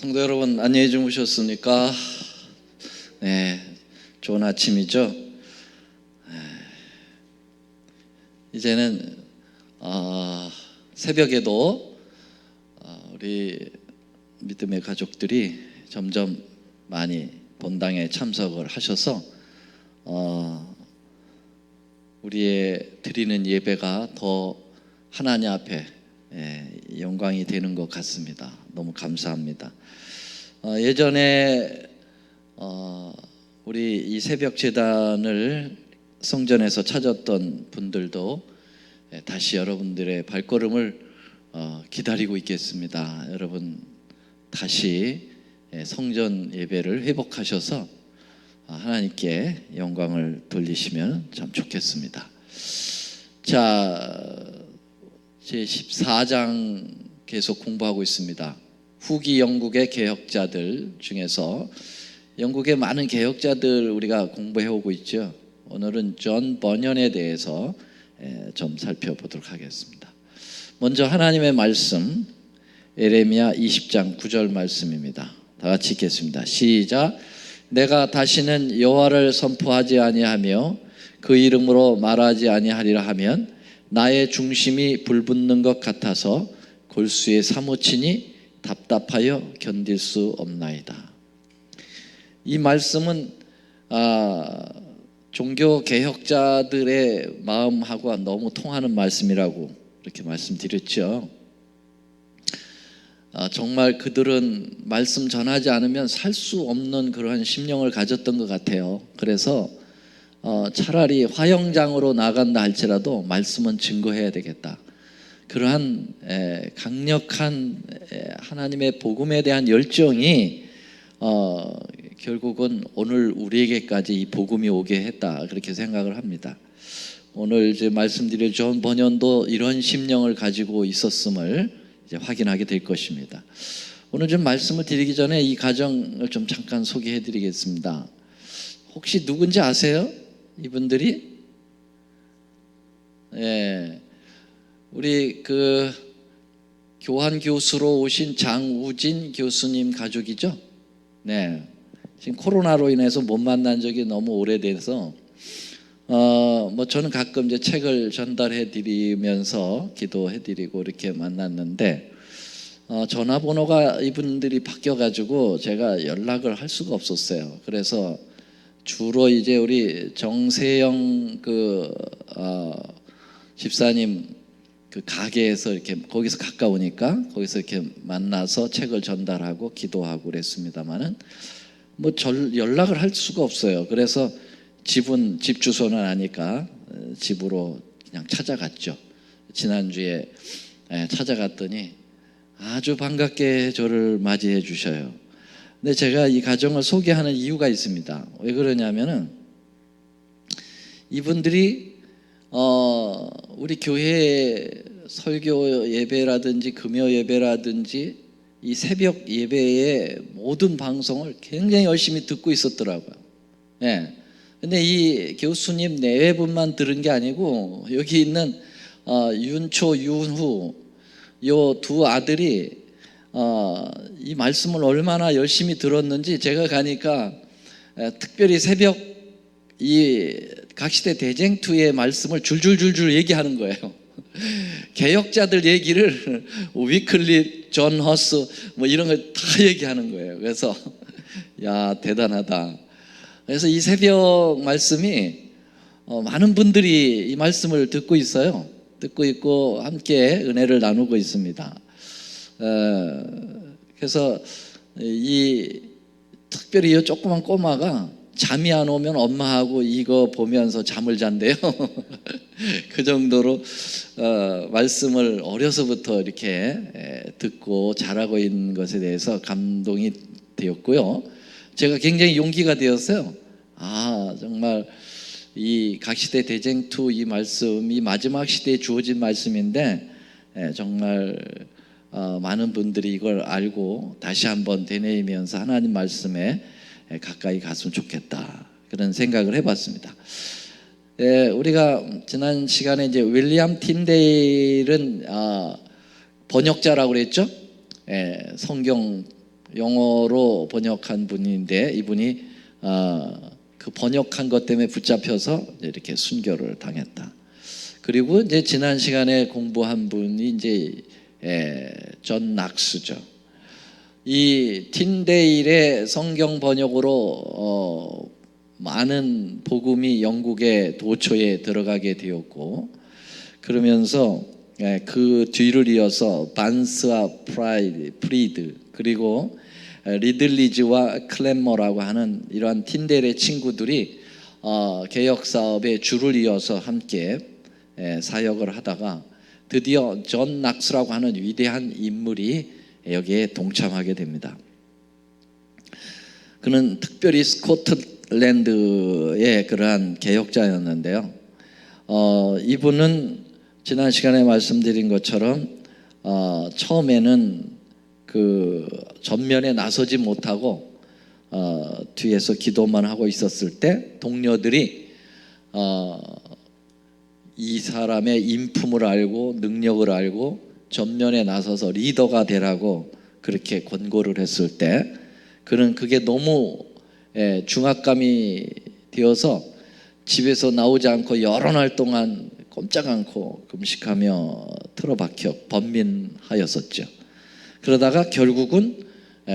성도 여러분, 안녕히 주무셨습니까? 네, 좋은 아침이죠. 이제는 새벽에도 우리 믿음의 가족들이 점점 많이 본당에 참석을 하셔서 우리의 드리는 예배가 더 하나님 앞에 영광이 되는 것 같습니다. 너무 감사합니다. 예전에 우리 이 새벽 제단을 성전에서 찾았던 분들도 다시 여러분들의 발걸음을 기다리고 있겠습니다. 여러분 다시 성전 예배를 회복하셔서 하나님께 영광을 돌리시면 참 좋겠습니다. 자, 제 14장 계속 공부하고 있습니다. 후기 영국의 개혁자들 중에서 영국의 많은 개혁자들 우리가 공부해오고 있죠. 오늘은 존 버년에 대해서 좀 살펴보도록 하겠습니다. 먼저 하나님의 말씀, 예레미야 20장 9절 말씀입니다. 다 같이 읽겠습니다. 시작. 내가 다시는 여호와를 선포하지 아니하며 그 이름으로 말하지 아니하리라 하면 나의 중심이 불붙는 것 같아서 골수에 사무치니 답답하여 견딜 수 없나이다. 이 말씀은 종교 개혁자들의 마음하고 너무 통하는 말씀이라고 이렇게 말씀드렸죠. 정말 그들은 말씀 전하지 않으면 살 수 없는 그러한 심령을 가졌던 것 같아요. 그래서 차라리 화영장으로 나간다 할지라도 말씀은 증거해야 되겠다. 그러한 강력한 하나님의 복음에 대한 열정이 결국은 오늘 우리에게까지 이 복음이 오게 했다, 그렇게 생각을 합니다. 오늘 이제 말씀드린 존 버년도 이런 심령을 가지고 있었음을 이제 확인하게 될 것입니다. 오늘 좀 말씀을 드리기 전에 이 가정을 좀 잠깐 소개해 드리겠습니다. 혹시 누군지 아세요? 이분들이? 우리 그 교환 교수로 오신 장우진 교수님 가족이죠? 네. 지금 코로나로 인해서 못 만난 적이 너무 오래돼서 뭐 저는 가끔 이제 책을 전달해 드리면서 기도해 드리고 이렇게 만났는데 전화번호가 이분들이 바뀌어 가지고 제가 연락을 할 수가 없었어요. 그래서 주로 이제 우리 정세영 집사님 그 가게에서 이렇게 거기서 가까우니까 거기서 이렇게 만나서 책을 전달하고 기도하고 그랬습니다만은 뭐 연락을 할 수가 없어요. 그래서 집 주소는 아니까 집으로 그냥 찾아갔죠. 지난주에 찾아갔더니 아주 반갑게 저를 맞이해 주셔요. 근데 제가 이 가정을 소개하는 이유가 있습니다. 왜 그러냐면은 이분들이 우리 교회 설교 예배라든지 금요 예배라든지 이 새벽 예배의 모든 방송을 굉장히 열심히 듣고 있었더라고요. 근데 이 교수님 네 분만 들은 게 아니고 여기 있는 윤초, 윤후 요 두 아들이 이 말씀을 얼마나 열심히 들었는지 제가 가니까 특별히 새벽 이 각시대 대쟁투의 말씀을 줄줄줄줄 얘기하는 거예요. 개혁자들 얘기를 위클리, 존 허스 뭐 이런 걸 다 얘기하는 거예요. 그래서 야, 대단하다. 그래서 이 새벽 말씀이 많은 분들이 이 말씀을 듣고 있어요. 듣고 있고 함께 은혜를 나누고 있습니다. 그래서 특별히 이 조그만 꼬마가 잠이 안 오면 엄마하고 이거 보면서 잠을 잔대요. 그 정도로 말씀을 어려서부터 이렇게 듣고 자라고 있는 것에 대해서 감동이 되었고요. 제가 굉장히 용기가 되었어요. 정말 이 각시대 대쟁투 이 말씀이 마지막 시대에 주어진 말씀인데 정말 많은 분들이 이걸 알고 다시 한번 되뇌이면서 하나님 말씀에 가까이 갔으면 좋겠다, 그런 생각을 해봤습니다. 우리가 지난 시간에 이제 윌리엄 틴데일은 번역자라고 그랬죠. 성경 영어로 번역한 분인데 이분이 그 번역한 것 때문에 붙잡혀서 이렇게 순교를 당했다. 그리고 이제 지난 시간에 공부한 분이 이제 존 낙스죠. 이 틴데일의 성경 번역으로 많은 복음이 영국의 도처에 들어가게 되었고, 그러면서 그 뒤를 이어서 반스와 프리드, 그리고 리들리즈와 클랜머라고 하는 이러한 틴데일의 친구들이 개혁 사업에 줄을 이어서 함께 사역을 하다가 드디어 존 낙스라고 하는 위대한 인물이 여기에 동참하게 됩니다. 그는 특별히 스코틀랜드의 그러한 개혁자였는데요. 이분은 지난 시간에 말씀드린 것처럼 처음에는 그 전면에 나서지 못하고 뒤에서 기도만 하고 있었을 때 동료들이 이 사람의 인품을 알고 능력을 알고 전면에 나서서 리더가 되라고 그렇게 권고를 했을 때 그는 그게 너무 중압감이 되어서 집에서 나오지 않고 여러 날 동안 꼼짝 않고 금식하며 틀어박혀 번민하였었죠. 그러다가 결국은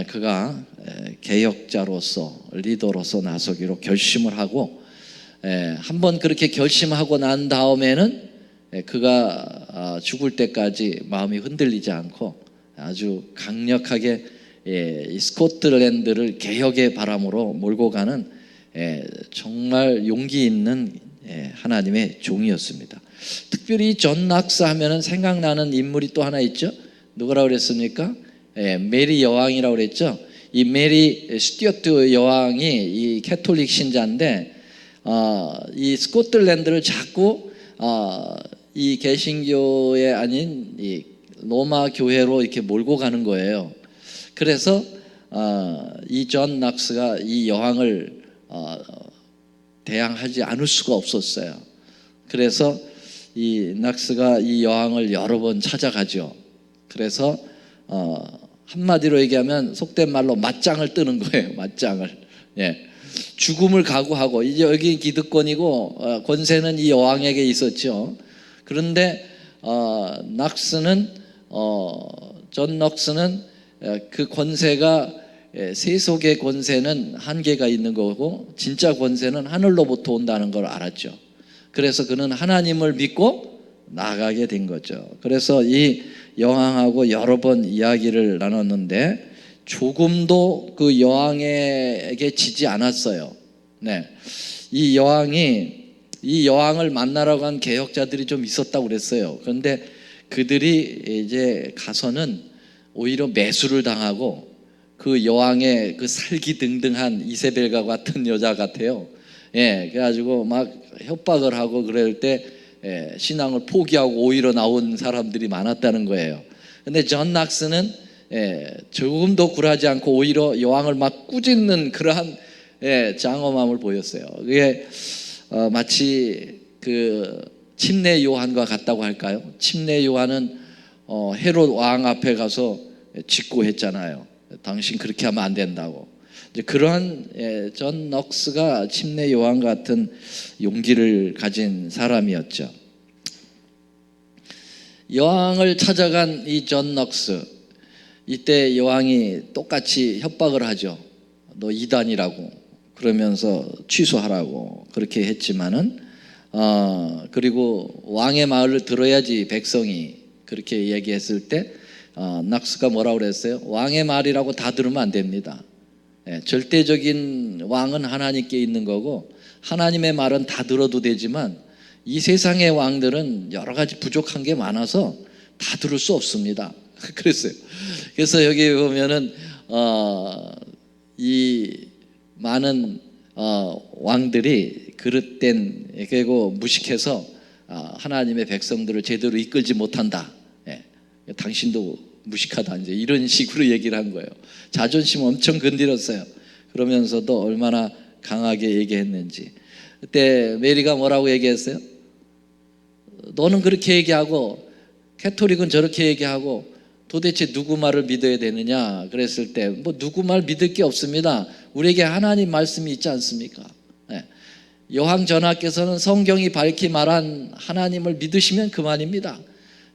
그가 개혁자로서 리더로서 나서기로 결심을 하고 한번 그렇게 결심하고 난 다음에는 그가 죽을 때까지 마음이 흔들리지 않고 아주 강력하게 이 스코틀랜드를 개혁의 바람으로 몰고 가는 정말 용기 있는 하나님의 종이었습니다. 특별히 존 낙스 하면은 생각나는 인물이 또 하나 있죠. 누구라고 그랬습니까? 메리 여왕이라고 그랬죠. 이 메리 스튜어트 여왕이 이 캐톨릭 신자인데 이 스코틀랜드를 자꾸 이 개신교의 아닌 이 로마 교회로 이렇게 몰고 가는 거예요. 그래서 이 존 낙스가 이 여왕을 대항하지 않을 수가 없었어요. 그래서 이 낙스가 이 여왕을 여러 번 찾아가죠. 그래서 한마디로 얘기하면 속된 말로 맞짱을 뜨는 거예요. 맞짱을. 죽음을 각오하고 이제 여기 기득권이고 권세는 이 여왕에게 있었죠. 그런데 낙스는 존 낙스는 그 권세가 세속의 권세는 한계가 있는 거고 진짜 권세는 하늘로부터 온다는 걸 알았죠. 그래서 그는 하나님을 믿고 나아가게 된 거죠. 그래서 이 여왕하고 여러 번 이야기를 나눴는데 조금도 그 여왕에게 지지 않았어요. 이 여왕을 만나러 간 개혁자들이 좀 있었다고 그랬어요. 그런데 그들이 이제 가서는 오히려 매수를 당하고 그 여왕의 그 살기등등한 이세벨과 같은 여자 같아요. 그래가지고 막 협박을 하고 그럴 때 신앙을 포기하고 오히려 나온 사람들이 많았다는 거예요. 근데 존 낙스는 조금도 굴하지 않고 오히려 여왕을 막 꾸짖는 그러한 장엄함을 보였어요. 그게 마치 그 침례 요한과 같다고 할까요? 침례 요한은 헤롯 왕 앞에 가서 직고했잖아요. 당신 그렇게 하면 안 된다고. 이제 그러한 존 넉스가 침례 요한 같은 용기를 가진 사람이었죠. 여왕을 찾아간 이 존 넉스, 이때 여왕이 똑같이 협박을 하죠. 너 이단이라고 그러면서 취소하라고 그렇게 했지만은 그리고 왕의 말을 들어야지 백성이 그렇게 얘기했을 때 낙스가 뭐라고 그랬어요? 왕의 말이라고 다 들으면 안 됩니다. 절대적인 왕은 하나님께 있는 거고 하나님의 말은 다 들어도 되지만 이 세상의 왕들은 여러 가지 부족한 게 많아서 다 들을 수 없습니다. 그랬어요. 그래서 여기 보면은 이 많은 왕들이 그릇된 그리고 무식해서 하나님의 백성들을 제대로 이끌지 못한다. 당신도 무식하다 이제 이런 식으로 얘기를 한 거예요. 자존심 엄청 건드렸어요. 그러면서도 얼마나 강하게 얘기했는지. 그때 메리가 뭐라고 얘기했어요? 너는 그렇게 얘기하고 캐톨릭은 저렇게 얘기하고 도대체 누구 말을 믿어야 되느냐 그랬을 때 뭐 누구 말 믿을 게 없습니다. 우리에게 하나님 말씀이 있지 않습니까? 예. 요한 전하께서는 성경이 밝히 말한 하나님을 믿으시면 그만입니다.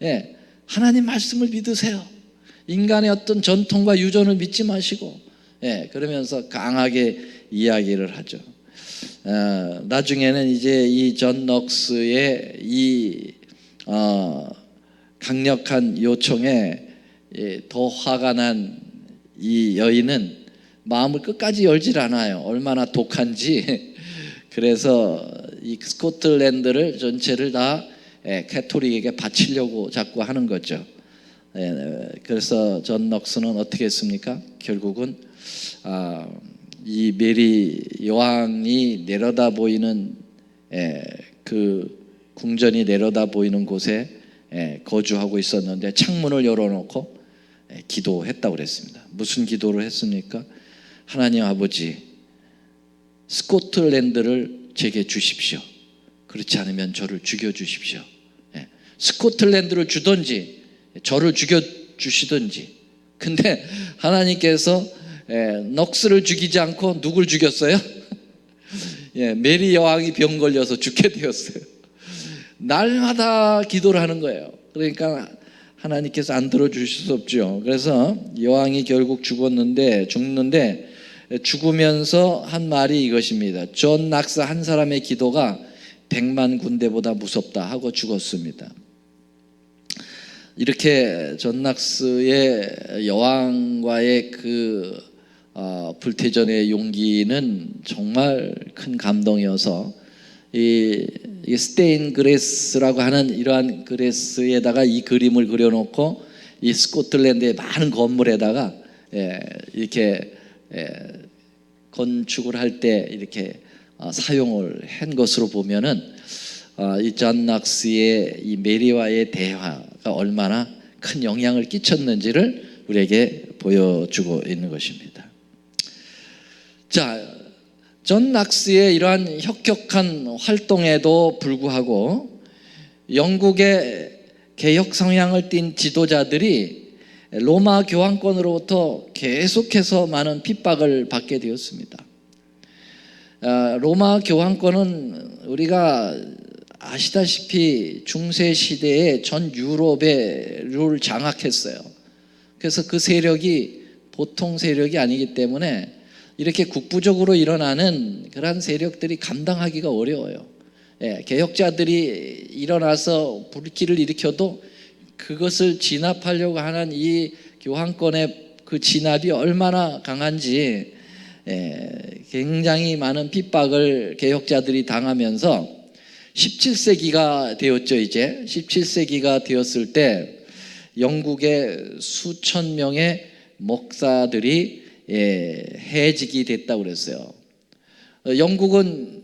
예. 하나님 말씀을 믿으세요. 인간의 어떤 전통과 유전을 믿지 마시고, 예. 그러면서 강하게 이야기를 하죠. 나중에는 이제 이 존 넉스의 이 강력한 요청에 더 화가 난 이 여인은 마음을 끝까지 열질 않아요. 얼마나 독한지. 그래서 이 스코틀랜드를 전체를 다 캐톨릭에게 바치려고 자꾸 하는 거죠. 그래서 존 넉스는 어떻게 했습니까? 결국은 이 메리 여왕이 내려다 보이는 그 궁전이 내려다 보이는 곳에 거주하고 있었는데 창문을 열어놓고 기도했다고 그랬습니다. 무슨 기도를 했습니까? 하나님 아버지, 스코틀랜드를 제게 주십시오. 그렇지 않으면 저를 죽여주십시오. 스코틀랜드를 주든지 저를 죽여주시든지. 근데 하나님께서 넉스를 죽이지 않고 누굴 죽였어요? 메리 여왕이 병 걸려서 죽게 되었어요. 날마다 기도를 하는 거예요. 그러니까 하나님께서 안 들어주실 수 없죠. 그래서 여왕이 결국 죽는데 죽으면서 한 말이 이것입니다. 존 넉스 한 사람의 기도가 100만 군대보다 무섭다 하고 죽었습니다. 이렇게 존 넉스의 여왕과의 그 불태전의 용기는 정말 큰 감동이어서 이 스테인 그레스라고 하는 이러한 그레스에다가 이 그림을 그려놓고 이 스코틀랜드의 많은 건물에다가 이렇게 건축을 할 때 이렇게 사용을 한 것으로 보면은 이 존 넉스의 이 메리와의 대화가 얼마나 큰 영향을 끼쳤는지를 우리에게 보여주고 있는 것입니다. 자, 존 넉스의 이러한 혁혁한 활동에도 불구하고 영국의 개혁 성향을 띈 지도자들이 로마 교황권으로부터 계속해서 많은 핍박을 받게 되었습니다. 로마 교황권은 우리가 아시다시피 중세 시대에 전 유럽을 장악했어요. 그래서 그 세력이 보통 세력이 아니기 때문에 이렇게 국부적으로 일어나는 그런 세력들이 감당하기가 어려워요. 개혁자들이 일어나서 불길을 일으켜도 그것을 진압하려고 하는 이 교황권의 그 진압이 얼마나 강한지 굉장히 많은 핍박을 개혁자들이 당하면서 17세기가 되었죠. 이제 17세기가 되었을 때 영국의 수천 명의 목사들이 해직이 됐다고 그랬어요. 영국은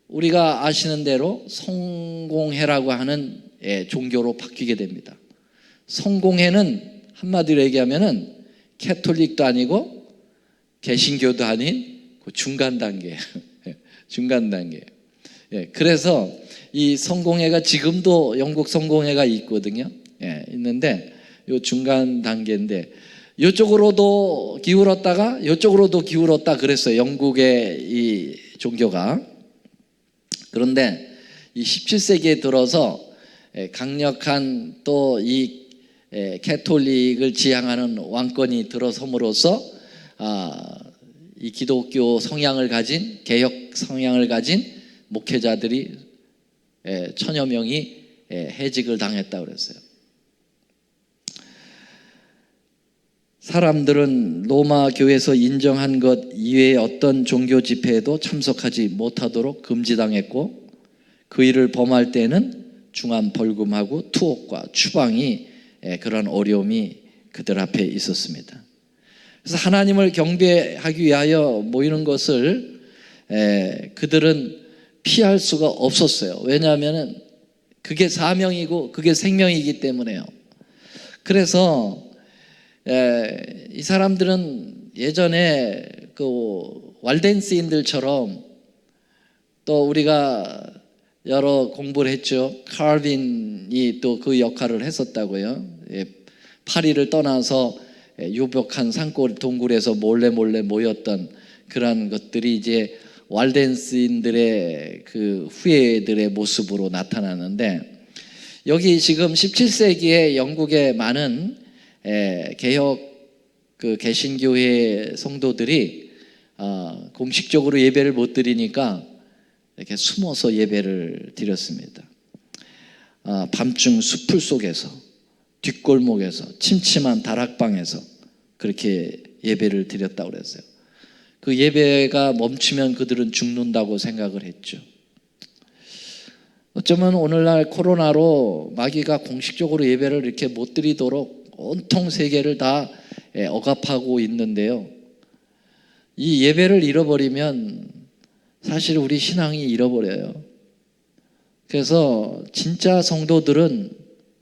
우리가 아시는 대로 성공회라고 하는 종교로 바뀌게 됩니다. 성공회는 한마디로 얘기하면은 캐톨릭도 아니고 개신교도 아닌 그 중간 단계, 중간 단계. 그래서 이 성공회가 지금도 영국 성공회가 있거든요. 있는데 요 중간 단계인데 이쪽으로도 기울었다가 이쪽으로도 기울었다 그랬어요. 영국의 이 종교가. 그런데 이 17세기에 들어서 강력한 또 이 캐톨릭을 지향하는 왕권이 들어섬으로써 이 기독교 성향을 가진 개혁 성향을 가진 목회자들이 천여 명이 해직을 당했다고 그랬어요. 사람들은 로마 교회에서 인정한 것 이외의 어떤 종교 집회에도 참석하지 못하도록 금지당했고 그 일을 범할 때는 중한 벌금하고 투옥과 추방이 그런 어려움이 그들 앞에 있었습니다. 그래서 하나님을 경배하기 위하여 모이는 것을 그들은 피할 수가 없었어요. 왜냐하면 그게 사명이고 그게 생명이기 때문에요. 그래서 이 사람들은 예전에 그 왈덴시인들처럼 또 우리가 여러 공부를 했죠. 칼빈이 또 그 역할을 했었다고요. 파리를 떠나서 유복한 산골 동굴에서 몰래 모였던 그런 것들이 이제 왈덴스인들의 그 후예들의 모습으로 나타나는데, 여기 지금 17세기에 영국의 많은 개혁 그 개신교회 성도들이 공식적으로 예배를 못 드리니까 이렇게 숨어서 예배를 드렸습니다. 밤중 숲풀 속에서, 뒷골목에서, 침침한 다락방에서 그렇게 예배를 드렸다고 그랬어요. 그 예배가 멈추면 그들은 죽는다고 생각을 했죠. 어쩌면 오늘날 코로나로 마귀가 공식적으로 예배를 이렇게 못 드리도록 온통 세계를 다 억압하고 있는데요, 이 예배를 잃어버리면 사실 우리 신앙이 잃어버려요. 그래서 진짜 성도들은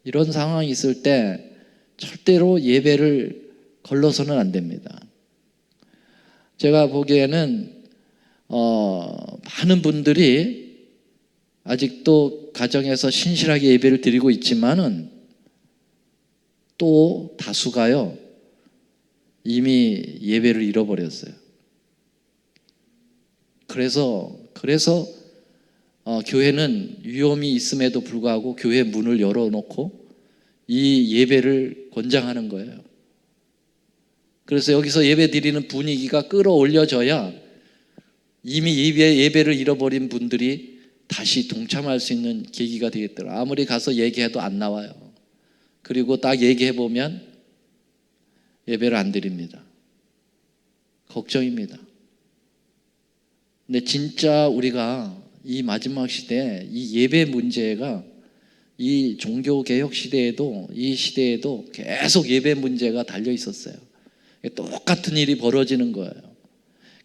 이런 상황이 있을 때 절대로 예배를 걸러서는 안 됩니다. 제가 보기에는 많은 분들이 아직도 가정에서 신실하게 예배를 드리고 있지만은 또 다수가요, 이미 예배를 잃어버렸어요. 그래서 교회는 위험이 있음에도 불구하고 교회 문을 열어놓고 이 예배를 권장하는 거예요. 그래서 여기서 예배 드리는 분위기가 끌어올려져야 이미 예배를 잃어버린 분들이 다시 동참할 수 있는 계기가 되겠더라고요. 아무리 가서 얘기해도 안 나와요. 그리고 딱 얘기해보면 예배를 안 드립니다. 걱정입니다. 근데 진짜 우리가 이 마지막 시대에 이 예배 문제가 이 종교개혁 시대에도, 이 시대에도 계속 예배 문제가 달려 있었어요. 똑같은 일이 벌어지는 거예요.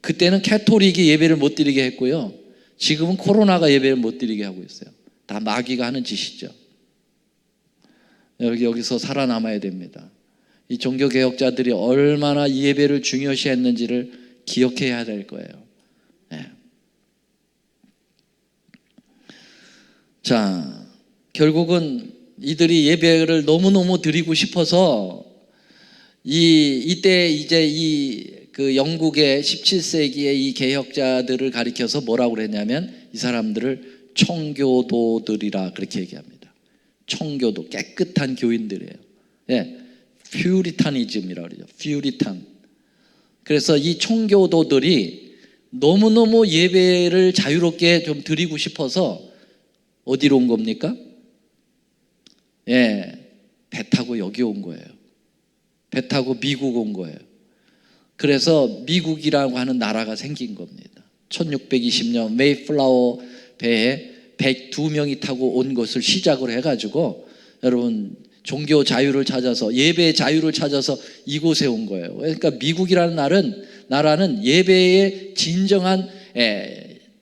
그때는 캐토릭이 예배를 못 드리게 했고요, 지금은 코로나가 예배를 못 드리게 하고 있어요. 다 마귀가 하는 짓이죠. 여기서 살아남아야 됩니다. 이 종교개혁자들이 얼마나 이 예배를 중요시했는지를 기억해야 될 거예요. 네. 자, 결국은 이들이 예배를 너무너무 드리고 싶어서 이때 이제 그 영국의 17세기의 이 개혁자들을 가리켜서 뭐라고 그랬냐면 이 사람들을 청교도들이라 그렇게 얘기합니다. 청교도, 깨끗한 교인들이에요. 예, 퓨리타니즘이라고 그러죠. 퓨리탄. 그래서 이 청교도들이 너무너무 예배를 자유롭게 좀 드리고 싶어서 어디로 온 겁니까? 예, 배 타고 여기 온 거예요. 배 타고 미국 온 거예요. 그래서 미국이라고 하는 나라가 생긴 겁니다. 1620년 메이플라워 배에 102명이 타고 온 것을 시작으로 해가지고 여러분 종교 자유를 찾아서, 예배의 자유를 찾아서 이곳에 온 거예요. 그러니까 미국이라는 나라는 예배의 진정한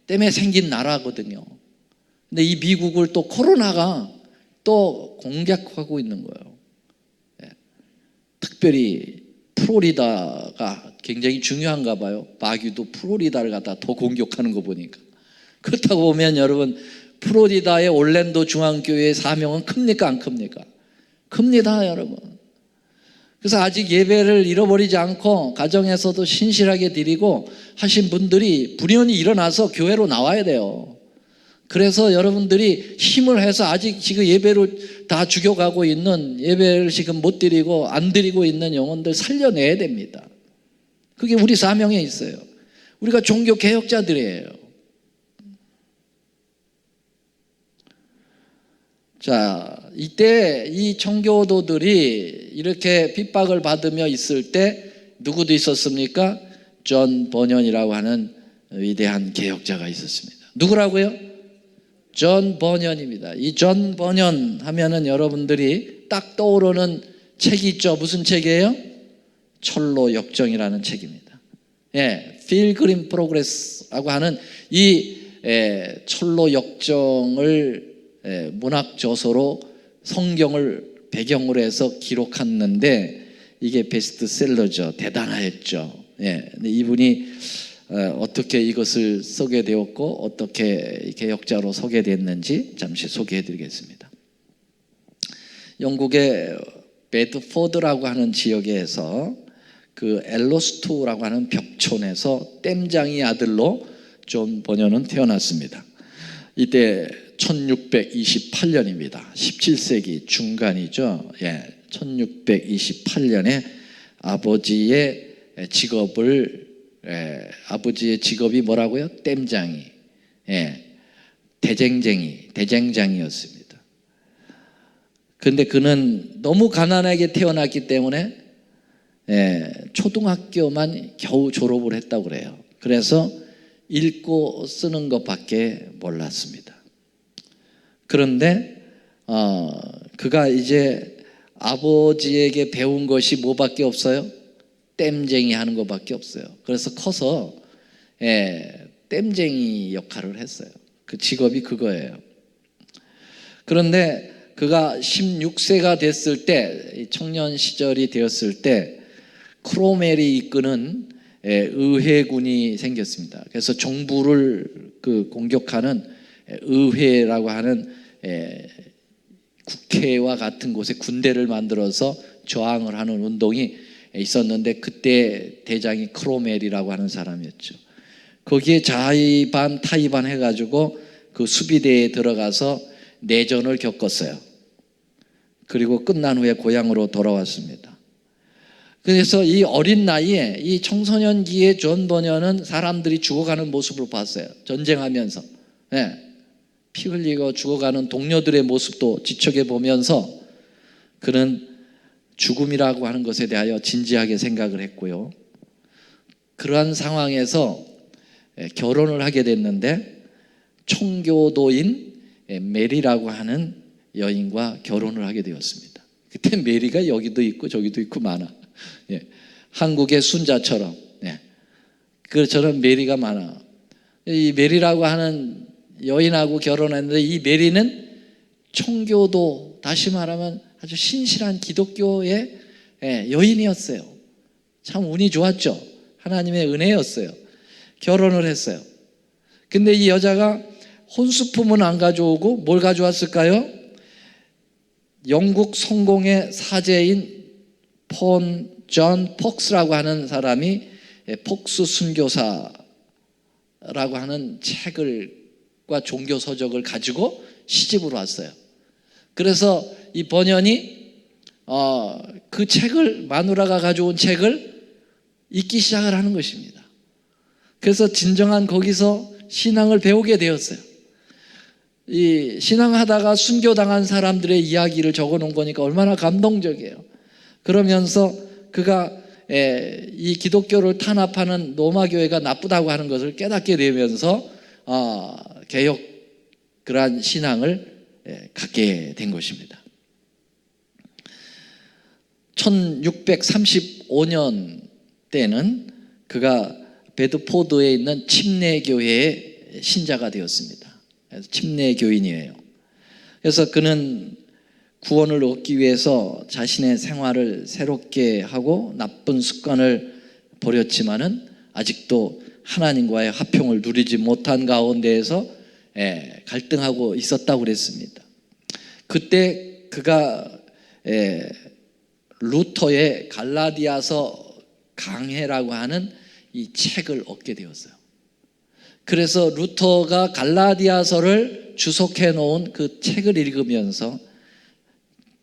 때문에 생긴 나라거든요. 근데 이 미국을 또 코로나가 또 공격하고 있는 거예요. 특별히 플로리다가 굉장히 중요한가 봐요. 마귀도 플로리다를 갖다 더 공격하는 거 보니까. 그렇다고 보면 여러분, 플로리다의 올랜도 중앙교회의 사명은 큽니까 안 큽니까? 큽니다, 여러분. 그래서 아직 예배를 잃어버리지 않고 가정에서도 신실하게 드리고 하신 분들이 불현이 일어나서 교회로 나와야 돼요. 그래서 여러분들이 힘을 해서 아직 지금 예배를 다 죽여가고 있는, 예배를 지금 못 드리고 안 드리고 있는 영혼들 살려내야 됩니다. 그게 우리 사명에 있어요. 우리가 종교 개혁자들이에요. 자, 이때 이 청교도들이 이렇게 핍박을 받으며 있을 때 누구도 있었습니까? 존 버년이라고 하는 위대한 개혁자가 있었습니다. 누구라고요? 존 버년입니다. 이 존 버년 하면은 여러분들이 딱 떠오르는 책이 있죠. 무슨 책이에요? 철로 역정이라는 책입니다. 예, 필그림 프로그레스라고 하는 이 철로 역정을 문학 저서로 성경을 배경으로 해서 기록했는데 이게 베스트셀러죠. 대단했죠. 예, 근데 이분이 어떻게 이것을 쓰게 되었고 어떻게 개혁자로 서게 됐는지 잠시 소개해 드리겠습니다. 영국의 베드포드라고 하는 지역에서 그 엘로스투라고 하는 벽촌에서 땜장이 아들로 존 버녀는 태어났습니다. 이때 1628년입니다. 17세기 중간이죠. 1628년에 아버지의 직업이 뭐라고요? 땜장이, 대쟁장이었습니다. 그런데 그는 너무 가난하게 태어났기 때문에 초등학교만 겨우 졸업을 했다고 그래요. 그래서 읽고 쓰는 것밖에 몰랐습니다. 그런데 그가 이제 아버지에게 배운 것이 뭐밖에 없어요? 땜쟁이 하는 것밖에 없어요. 그래서 커서 땜쟁이 역할을 했어요. 그 직업이 그거예요. 그런데 그가 16세가 됐을 때, 청년 시절이 되었을 때 크로멜이 이끄는 의회군이 생겼습니다. 그래서 정부를 공격하는 의회라고 하는 국회와 같은 곳에 군대를 만들어서 저항을 하는 운동이 있었는데, 그때 대장이 크로멜이라고 하는 사람이었죠. 거기에 자의반 타의반 해가지고 그 수비대에 들어가서 내전을 겪었어요. 그리고 끝난 후에 고향으로 돌아왔습니다. 그래서 이 어린 나이에, 이 청소년기에 존 버녀는 사람들이 죽어가는 모습을 봤어요. 전쟁하면서 피 흘리고 죽어가는 동료들의 모습도 지켜보면서 그는 죽음이라고 하는 것에 대하여 진지하게 생각을 했고요. 그러한 상황에서 결혼을 하게 됐는데, 청교도인 메리라고 하는 여인과 결혼을 하게 되었습니다. 그때 메리가 여기도 있고 저기도 있고 많아. 한국의 순자처럼, 그처럼 메리가 많아. 이 메리라고 하는 여인하고 결혼했는데, 이 메리는 청교도, 다시 말하면 아주 신실한 기독교의 여인이었어요. 참 운이 좋았죠. 하나님의 은혜였어요. 결혼을 했어요. 근데 이 여자가 혼수품은 안 가져오고 뭘 가져왔을까요? 영국 성공의 사제인 존 폭스라고 하는 사람이 폭스 순교사라고 하는 책과 종교 서적을 가지고 시집으로 왔어요. 그래서 이 번연이 그 책을, 마누라가 가져온 책을 읽기 시작을 하는 것입니다. 그래서 진정한 거기서 신앙을 배우게 되었어요. 이 신앙하다가 순교당한 사람들의 이야기를 적어놓은 거니까 얼마나 감동적이에요. 그러면서 그가 이 기독교를 탄압하는 로마교회가 나쁘다고 하는 것을 깨닫게 되면서 개혁, 그러한 신앙을 갖게 된 것입니다. 1635년 때는 그가 베드포드에 있는 침례교회의 신자가 되었습니다. 그래서 침례교인이에요. 그래서 그는 구원을 얻기 위해서 자신의 생활을 새롭게 하고 나쁜 습관을 버렸지만은 아직도 하나님과의 화평을 누리지 못한 가운데에서 갈등하고 있었다고 그랬습니다. 그때 그가 루터의 갈라디아서 강해라고 하는 이 책을 얻게 되었어요. 그래서 루터가 갈라디아서를 주석해 놓은 그 책을 읽으면서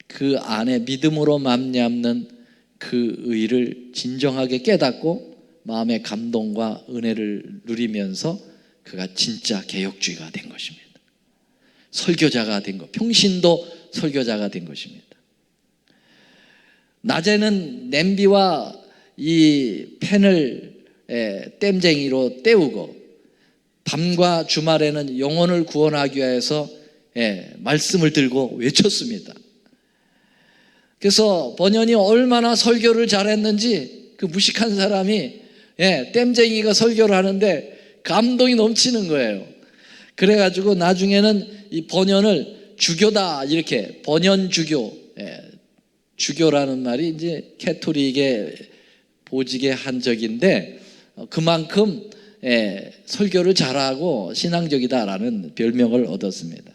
그 안에 믿음으로 말미암는 그 의를 진정하게 깨닫고 마음의 감동과 은혜를 누리면서 그가 진짜 개혁주의가 된 것입니다. 설교자가 된 것, 평신도 설교자가 된 것입니다. 낮에는 냄비와 이 펜을 땜쟁이로 때우고, 밤과 주말에는 영혼을 구원하기 위해서 말씀을 들고 외쳤습니다. 그래서 번연이 얼마나 설교를 잘했는지 그 무식한 사람이 땜쟁이가 설교를 하는데 감동이 넘치는 거예요. 그래가지고 나중에는 이 번연을 주교다, 이렇게 번연주교, 주교라는 말이 이제 캐토릭의 보직의 한적인데 그만큼 설교를 잘하고 신앙적이다라는 별명을 얻었습니다.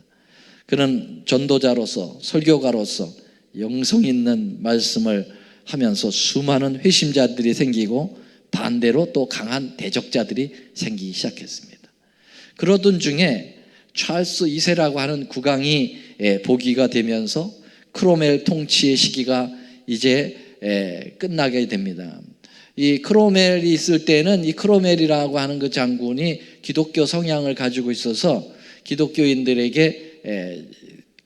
그는 전도자로서, 설교가로서 영성 있는 말씀을 하면서 수많은 회심자들이 생기고 반대로 또 강한 대적자들이 생기기 시작했습니다. 그러던 중에 찰스 2세라고 하는 국왕이 보기가 되면서 크로멜 통치의 시기가 이제 끝나게 됩니다. 이 크로멜이 있을 때는 이 크로멜이라고 하는 그 장군이 기독교 성향을 가지고 있어서 기독교인들에게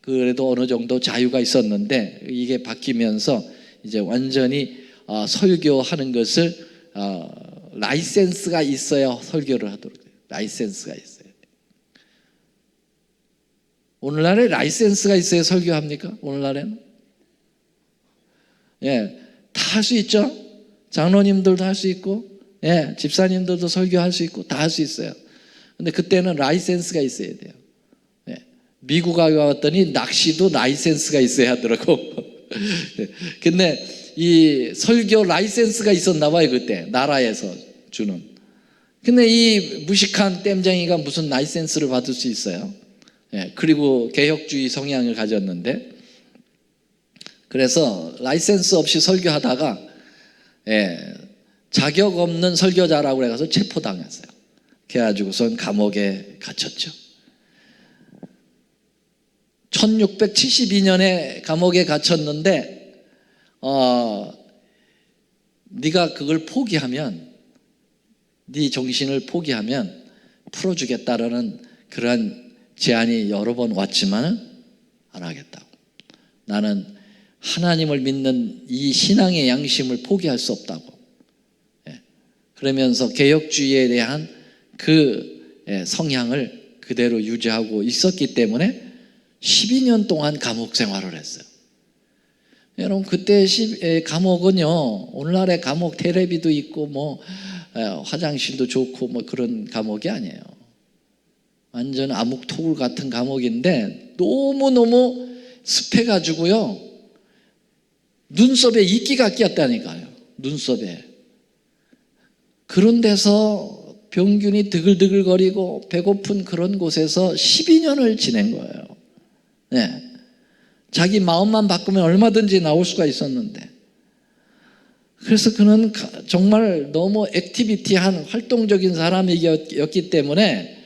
그래도 어느 정도 자유가 있었는데, 이게 바뀌면서 이제 완전히 설교하는 것을 라이센스가 있어야 설교를 하도록 돼요. 라이센스가 있어야 돼요. 오늘날에 라이센스가 있어야 설교합니까? 오늘날에는? 예, 다 할 수 있죠. 장로님들도 할 수 있고, 예, 집사님들도 설교할 수 있고 다 할 수 있어요. 근데 그때는 라이센스가 있어야 돼요. 예, 미국 왔더니 낚시도 라이센스가 있어야 하더라고. 근데 이 설교 라이센스가 있었나 봐요, 그때 나라에서 주는. 근데 이 무식한 땜쟁이가 무슨 라이센스를 받을 수 있어요? 예, 그리고 개혁주의 성향을 가졌는데, 그래서 라이센스 없이 설교하다가 자격 없는 설교자라고 해서 체포당했어요. 그래가지고선 감옥에 갇혔죠. 1672년에 감옥에 갇혔는데 네가 그걸 포기하면, 네 정신을 포기하면 풀어주겠다라는 그러한 제안이 여러 번 왔지만 안 하겠다고. 나는 하나님을 믿는 이 신앙의 양심을 포기할 수 없다고. 그러면서 개혁주의에 대한 그 성향을 그대로 유지하고 있었기 때문에 12년 동안 감옥 생활을 했어요. 여러분, 그때 감옥은요, 오늘날의 감옥 테레비도 있고 뭐 화장실도 좋고 뭐 그런 감옥이 아니에요. 완전 암흑토굴 같은 감옥인데 너무너무 습해가지고요, 눈썹에 이끼가 끼었다니까요. 눈썹에. 그런 데서 병균이 드글드글거리고 배고픈 그런 곳에서 12년을 지낸 거예요. 네. 자기 마음만 바꾸면 얼마든지 나올 수가 있었는데, 그래서 그는 정말 너무 액티비티한 활동적인 사람이었기 때문에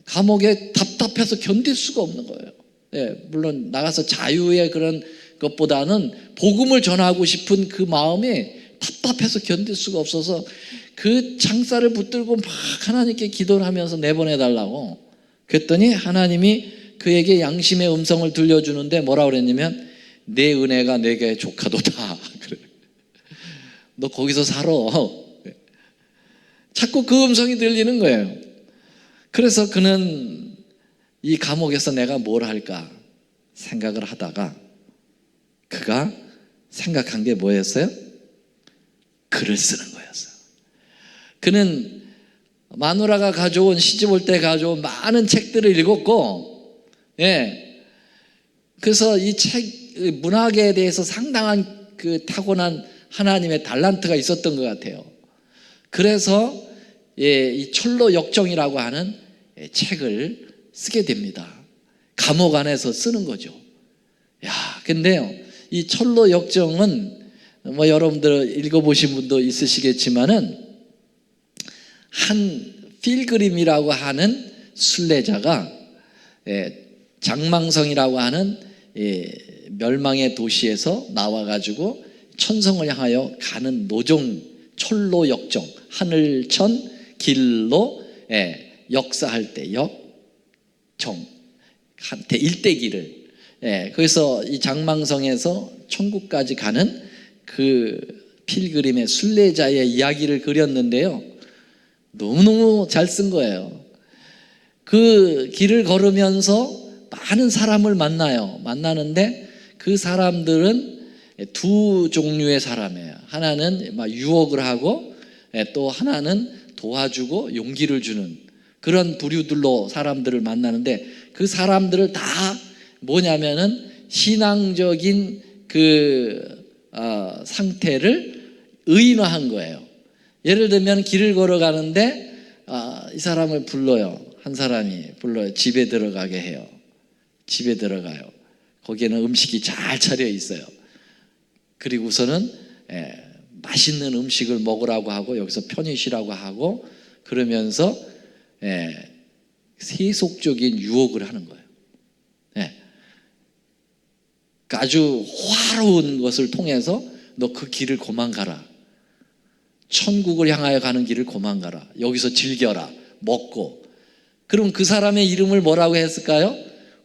감옥에 답답해서 견딜 수가 없는 거예요. 네, 물론 나가서 자유의 그런 것보다는 복음을 전하고 싶은 그 마음이 답답해서 견딜 수가 없어서 그 창살을 붙들고 막 하나님께 기도를 하면서 내보내달라고. 그랬더니 하나님이 그에게 양심의 음성을 들려주는데 뭐라고 그랬냐면, 내 은혜가 내게 족하도다. 그래. 너 거기서 살아. 자꾸 그 음성이 들리는 거예요. 그래서 그는 이 감옥에서 내가 뭘 할까 생각을 하다가 그가 생각한 게 뭐였어요? 글을 쓰는 거였어요. 그는 마누라가 가져온, 시집 올 때 가져온 많은 책들을 읽었고, 그래서 이 책, 문학에 대해서 상당한 그 타고난 하나님의 달란트가 있었던 것 같아요. 그래서 이 철로 역정이라고 하는 책을 쓰게 됩니다. 감옥 안에서 쓰는 거죠. 근데요, 이 철로 역정은 뭐 여러분들 읽어보신 분도 있으시겠지만은, 한 필그림이라고 하는 순례자가 장망성이라고 하는 멸망의 도시에서 나와가지고 천성을 향하여 가는 노정, 철로 역정, 하늘천 길로 역사할 때 역정, 일대기를 거기서 이 장망성에서 천국까지 가는 그 필그림의 순례자의 이야기를 그렸는데요, 너무너무 잘 쓴 거예요. 그 길을 걸으면서 많은 사람을 만나는데 그 사람들은 두 종류의 사람이에요. 하나는 막 유혹을 하고 또 하나는 도와주고 용기를 주는 그런 부류들로 사람들을 만나는데, 그 사람들을 다 뭐냐면은 신앙적인 그 상태를 의인화한 거예요. 예를 들면 길을 걸어가는데 이 사람을 불러요. 한 사람이 불러요. 집에 들어가게 해요. 집에 들어가요. 거기에는 음식이 잘 차려 있어요. 그리고서는 맛있는 음식을 먹으라고 하고 여기서 편히 쉬라고 하고 그러면서 세속적인 유혹을 하는 거예요. 아주 화로운 것을 통해서 너 그 길을 고만 가라. 천국을 향하여 가는 길을 고만 가라. 여기서 즐겨라. 먹고. 그럼 그 사람의 이름을 뭐라고 했을까요?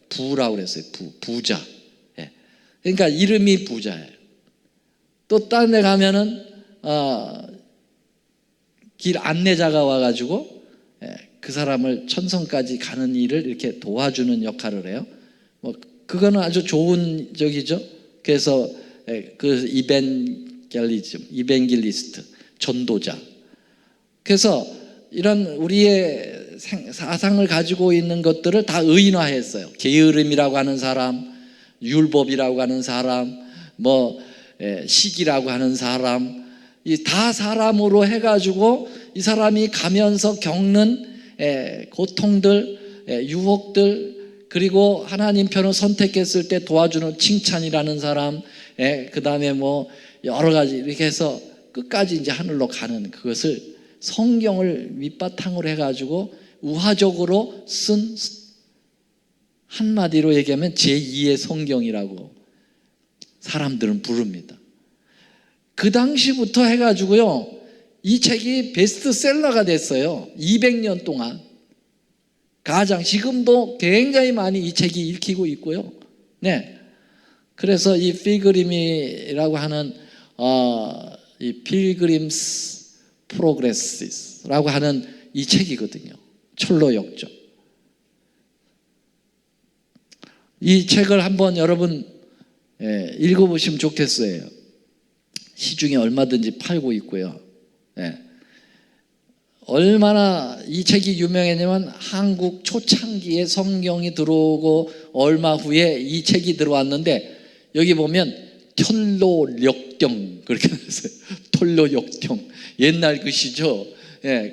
부라고 그랬어요. 부자. 그러니까 이름이 부자예요. 또 다른 데 가면은 길 안내자가 와가지고 그 사람을 천성까지 가는 일을 이렇게 도와주는 역할을 해요. 뭐 그거는 아주 좋은 적이죠. 그래서 그 이벤겔리스트, 전도자. 그래서 이런 우리의 사상을 가지고 있는 것들을 다 의인화했어요. 게으름이라고 하는 사람, 율법이라고 하는 사람, 뭐 시기라고 하는 사람, 이 다 사람으로 해가지고 이 사람이 가면서 겪는 고통들, 유혹들, 그리고 하나님 편을 선택했을 때 도와주는 칭찬이라는 사람, 그 다음에 뭐 여러 가지 이렇게 해서 끝까지 이제 하늘로 가는 그것을 성경을 밑바탕으로 해가지고 우화적으로 쓴 한마디로 얘기하면 제2의 성경이라고 사람들은 부릅니다. 그 당시부터 해가지고요, 이 책이 베스트셀러가 됐어요. 200년 동안. 가장 지금도 굉장히 많이 이 책이 읽히고 있고요. 그래서 이 필그림이라고 하는 이 필그림스 프로그레시스라고 하는 이 책이거든요. 철로 역정. 이 책을 한번 여러분 읽어보시면 좋겠어요. 시중에 얼마든지 팔고 있고요. 얼마나 이 책이 유명했냐면 한국 초창기에 성경이 들어오고 얼마 후에 이 책이 들어왔는데 여기 보면 털로역경 그렇게 했어요. 털로역경 옛날 글씨죠.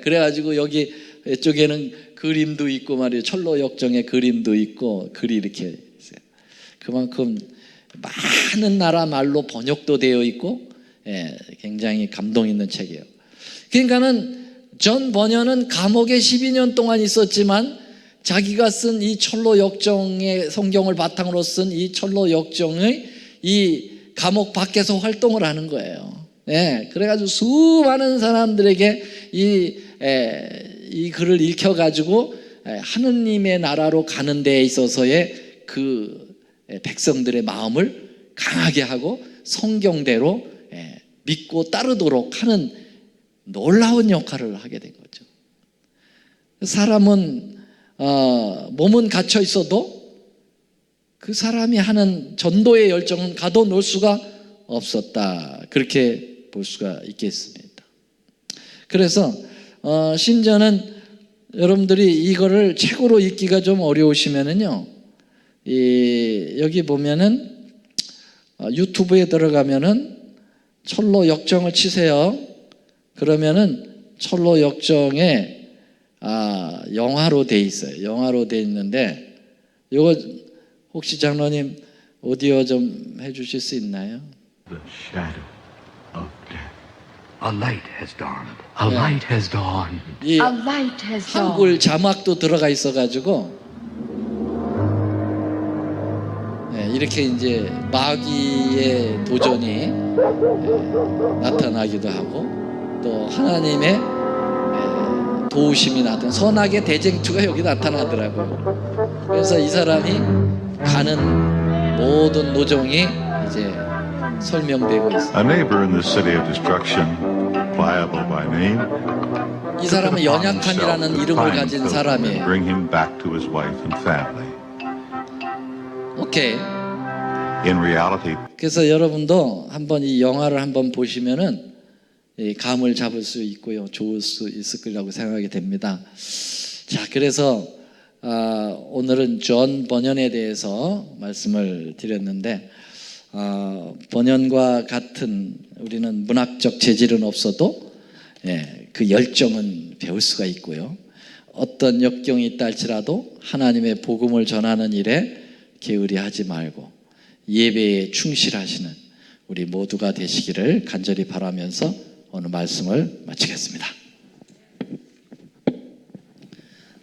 그래가지고 여기 쪽에는 그림도 있고 말이에요. 철로역정의 그림도 있고 글이 이렇게 있어요. 그만큼 많은 나라 말로 번역도 되어 있고 굉장히 감동 있는 책이에요. 그러니까는 존 버년은 감옥에 12년 동안 있었지만 자기가 쓴 이 철로 역정의 성경을 바탕으로 쓴 이 철로 역정의 이 감옥 밖에서 활동을 하는 거예요. 그래가지고 수많은 사람들에게 이 글을 읽혀가지고 하느님의 나라로 가는 데에 있어서의 그 백성들의 마음을 강하게 하고 성경대로 믿고 따르도록 하는 놀라운 역할을 하게 된 거죠. 사람은 몸은 갇혀 있어도 그 사람이 하는 전도의 열정은 가둬놓을 수가 없었다. 그렇게 볼 수가 있겠습니다. 그래서 심지어는 여러분들이 이거를 책으로 읽기가 좀 어려우시면은요, 여기 보면은 유튜브에 들어가면은 철로 역정을 치세요. 그러면은 철로 역정에 영화로 돼 있어요. 영화로 돼 있는데 이거 혹시 장로님 오디오 좀 해주실 수 있나요? The shadow of death. A light has dawned. A light has dawned. 이 A light has 한글 dawned. 자막도 들어가 있어가지고 이렇게 이제 마귀의 도전이 나타나기도 하고 또 하나님의 도우심이 나타나 선악의 대쟁투가 여기 나타나더라고요. 그래서 이 사람이 가는 모든 노정이 이제 설명되고 있습니다. A neighbor in the city of destruction, pliable by name, 이 사람은 took it upon himself 연약함이라는 to 이름을 find 가진 Philip and 사람이에요. bring him back to his wife and family. 오케이. In reality, 그래서 여러분도 한번 이 영화를 한번 보시면은 이 감을 잡을 수 있고요, 좋을 수 있을 거라고 생각이 됩니다. 자, 그래서 오늘은 존 버년에 대해서 말씀을 드렸는데 버년과 같은 우리는 문학적 재질은 없어도 그 열정은 배울 수가 있고요. 어떤 역경이 있다 할지라도 하나님의 복음을 전하는 일에 게으리하지 말고 예배에 충실하시는 우리 모두가 되시기를 간절히 바라면서 오늘 말씀을 마치겠습니다.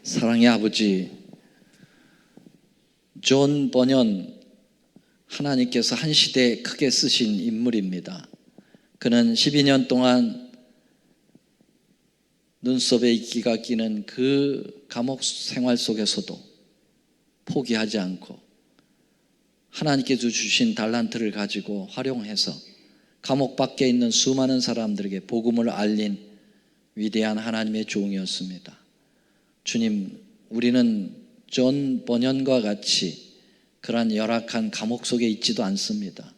사랑의 아버지, 존 버년, 하나님께서 한 시대에 크게 쓰신 인물입니다. 그는 12년 동안 눈썹에 이끼가 끼는 그 감옥 생활 속에서도 포기하지 않고 하나님께서 주신 달란트를 가지고 활용해서 감옥 밖에 있는 수많은 사람들에게 복음을 알린 위대한 하나님의 종이었습니다. 주님, 우리는 존 버년과 같이 그러한 열악한 감옥 속에 있지도 않습니다.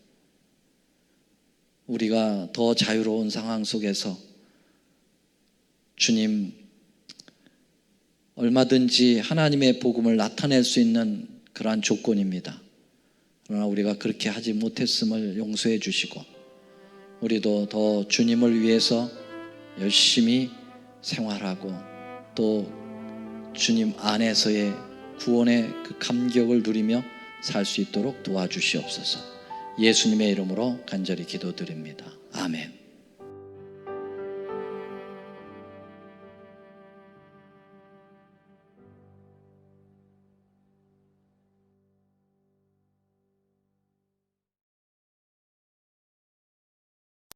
우리가 더 자유로운 상황 속에서 주님, 얼마든지 하나님의 복음을 나타낼 수 있는 그러한 조건입니다. 그러나 우리가 그렇게 하지 못했음을 용서해 주시고 우리도 더 주님을 위해서 열심히 생활하고 또 주님 안에서의 구원의 그 감격을 누리며 살 수 있도록 도와주시옵소서. 예수님의 이름으로 간절히 기도드립니다. 아멘.